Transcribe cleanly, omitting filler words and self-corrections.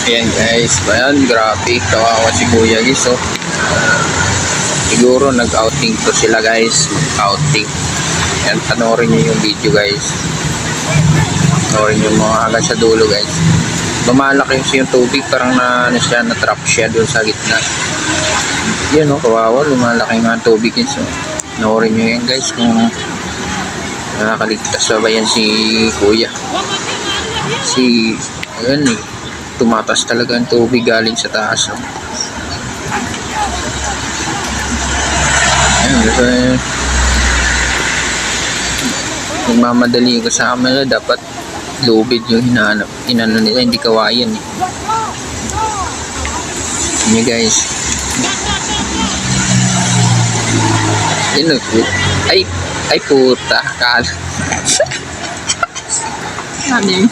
Ayan guys, ayan, grabe, kawawa si Kuya guys, oh. Siguro nag-outing to sila guys, outing. Ayan, panoorin nyo yung video guys. Panoorin nyo mga hanggang sa dulo guys. Lumalaki yung tubig, parang na-trap siya doon sa gitna. Yan oh, kawawa, lumalaki nga tubig guys, oh. Panoorin nyo yan guys kung nakakaligtas ba yan si Kuya. Ayan eh, tumatas talaga ang tubig galing sa taas, oh. Ayan, kasi nagmamadali yung kasama nila, dapat lubid yung inano nila, hindi kawayan eh. Ayan guys, yun, ay puta kal. Ano yun?